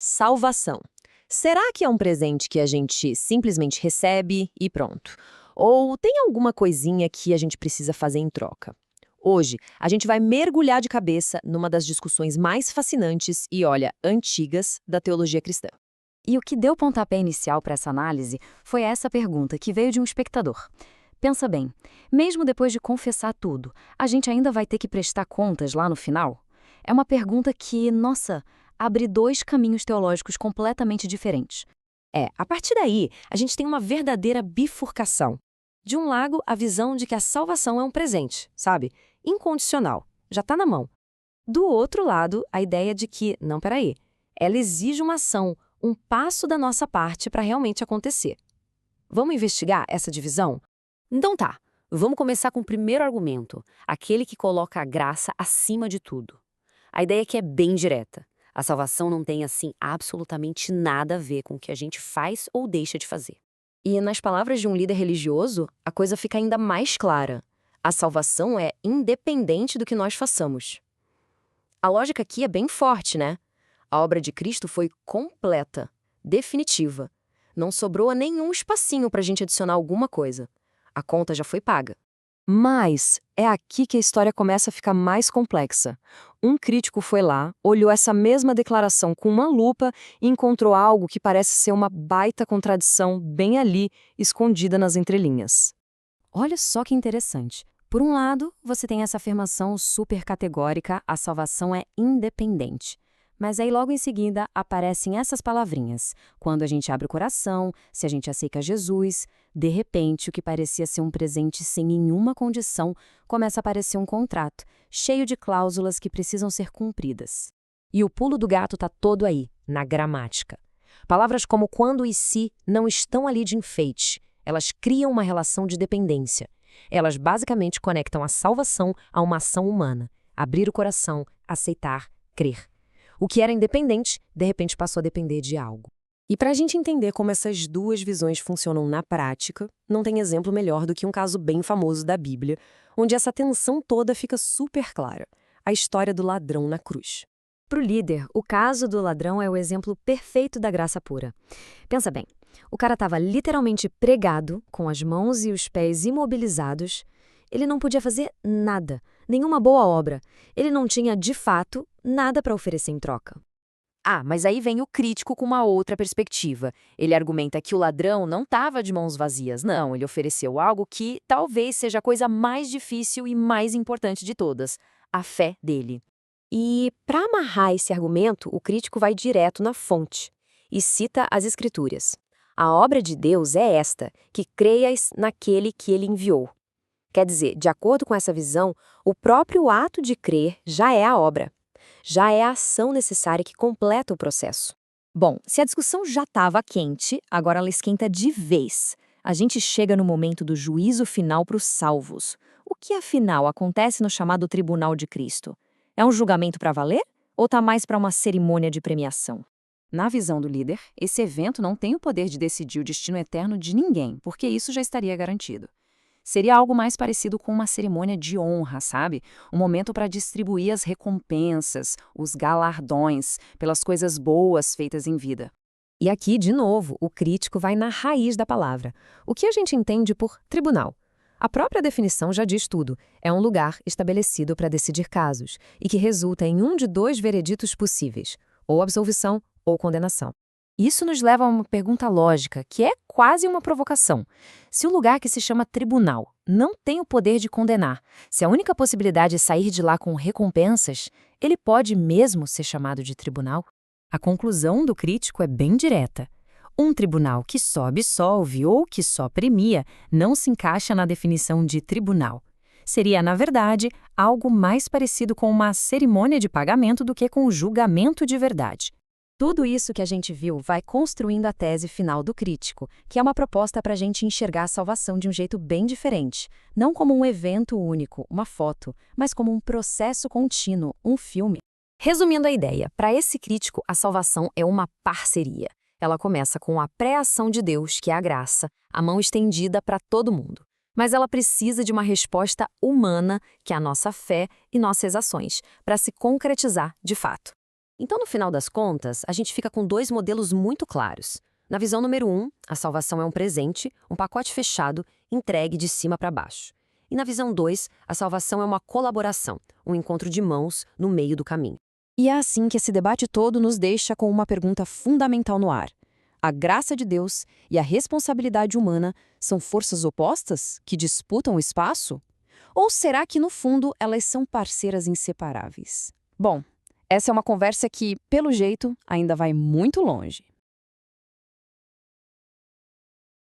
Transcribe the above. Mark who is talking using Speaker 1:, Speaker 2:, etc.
Speaker 1: Salvação. Será que é um presente que a gente simplesmente recebe e pronto? Ou tem alguma coisinha que a gente precisa fazer em troca? Hoje, a gente vai mergulhar de cabeça numa das discussões mais fascinantes e, olha, antigas da teologia cristã.
Speaker 2: E o que deu pontapé inicial para essa análise foi essa pergunta que veio de um espectador. Pensa bem, mesmo depois de confessar tudo, a gente ainda vai ter que prestar contas lá no final? É uma pergunta que, nossa, abre dois caminhos teológicos completamente diferentes.
Speaker 1: A partir daí, a gente tem uma verdadeira bifurcação. De um lado, a visão de que a salvação é um presente, sabe? Incondicional, já está na mão. Do outro lado, a ideia de que, não, peraí, ela exige uma ação, um passo da nossa parte para realmente acontecer. Vamos investigar essa divisão? Então tá, vamos começar com o primeiro argumento, aquele que coloca a graça acima de tudo. A ideia aqui é bem direta. A salvação não tem, assim, absolutamente nada a ver com o que a gente faz ou deixa de fazer. E nas palavras de um líder religioso, a coisa fica ainda mais clara. A salvação é independente do que nós façamos. A lógica aqui é bem forte, né? A obra de Cristo foi completa, definitiva. Não sobrou nenhum espacinho para a gente adicionar alguma coisa. A conta já foi paga. Mas é aqui que a história começa a ficar mais complexa. Um crítico foi lá, olhou essa mesma declaração com uma lupa e encontrou algo que parece ser uma baita contradição bem ali, escondida nas entrelinhas.
Speaker 2: Olha só que interessante. Por um lado, você tem essa afirmação super categórica, a salvação é independente. Mas aí logo em seguida aparecem essas palavrinhas. Quando a gente abre o coração, se a gente aceita Jesus, de repente o que parecia ser um presente sem nenhuma condição começa a parecer um contrato, cheio de cláusulas que precisam ser cumpridas.
Speaker 1: E o pulo do gato está todo aí, na gramática. Palavras como quando e se não estão ali de enfeite. Elas criam uma relação de dependência. Elas basicamente conectam a salvação a uma ação humana. Abrir o coração, aceitar, crer. O que era independente, de repente passou a depender de algo. E para a gente entender como essas duas visões funcionam na prática, não tem exemplo melhor do que um caso bem famoso da Bíblia, onde essa tensão toda fica super clara. A história do ladrão na cruz.
Speaker 2: Para o líder, o caso do ladrão é o exemplo perfeito da graça pura. Pensa bem, o cara estava literalmente pregado, com as mãos e os pés imobilizados. Ele não podia fazer nada, nenhuma boa obra. Ele não tinha, de fato, nada para oferecer em troca.
Speaker 1: Mas aí vem o crítico com uma outra perspectiva. Ele argumenta que o ladrão não estava de mãos vazias, não. Ele ofereceu algo que talvez seja a coisa mais difícil e mais importante de todas, a fé dele. E, para amarrar esse argumento, o crítico vai direto na fonte e cita as Escrituras. A obra de Deus é esta, que creias naquele que ele enviou. Quer dizer, de acordo com essa visão, o próprio ato de crer já é a obra. Já é a ação necessária que completa o processo. Bom, se a discussão já estava quente, agora ela esquenta de vez. A gente chega no momento do juízo final para os salvos. O que, afinal, acontece no chamado Tribunal de Cristo? É um julgamento para valer? Ou está mais para uma cerimônia de premiação?
Speaker 2: Na visão do líder, esse evento não tem o poder de decidir o destino eterno de ninguém, porque isso já estaria garantido. Seria algo mais parecido com uma cerimônia de honra, sabe? Um momento para distribuir as recompensas, os galardões, pelas coisas boas feitas em vida.
Speaker 1: E aqui, de novo, o crítico vai na raiz da palavra. O que a gente entende por tribunal? A própria definição já diz tudo. É um lugar estabelecido para decidir casos e que resulta em um de dois vereditos possíveis, ou absolvição ou condenação. Isso nos leva a uma pergunta lógica, que é quase uma provocação. Se o lugar que se chama tribunal não tem o poder de condenar, se a única possibilidade é sair de lá com recompensas, ele pode mesmo ser chamado de tribunal? A conclusão do crítico é bem direta. Um tribunal que só absolve ou que só premia não se encaixa na definição de tribunal. Seria, na verdade, algo mais parecido com uma cerimônia de pagamento do que com um julgamento de verdade. Tudo isso que a gente viu vai construindo a tese final do crítico, que é uma proposta para a gente enxergar a salvação de um jeito bem diferente, não como um evento único, uma foto, mas como um processo contínuo, um filme. Resumindo a ideia, para esse crítico, a salvação é uma parceria. Ela começa com a pré-ação de Deus, que é a graça, a mão estendida para todo mundo. Mas ela precisa de uma resposta humana, que é a nossa fé e nossas ações, para se concretizar de fato.
Speaker 2: Então, no final das contas, a gente fica com dois modelos muito claros. Na visão número 1, a salvação é um presente, um pacote fechado, entregue de cima para baixo. E na visão 2, a salvação é uma colaboração, um encontro de mãos no meio do caminho.
Speaker 3: E é assim que esse debate todo nos deixa com uma pergunta fundamental no ar. A graça de Deus e a responsabilidade humana são forças opostas que disputam o espaço? Ou será que, no fundo, elas são parceiras inseparáveis? Bom, essa é uma conversa que, pelo jeito, ainda vai muito longe.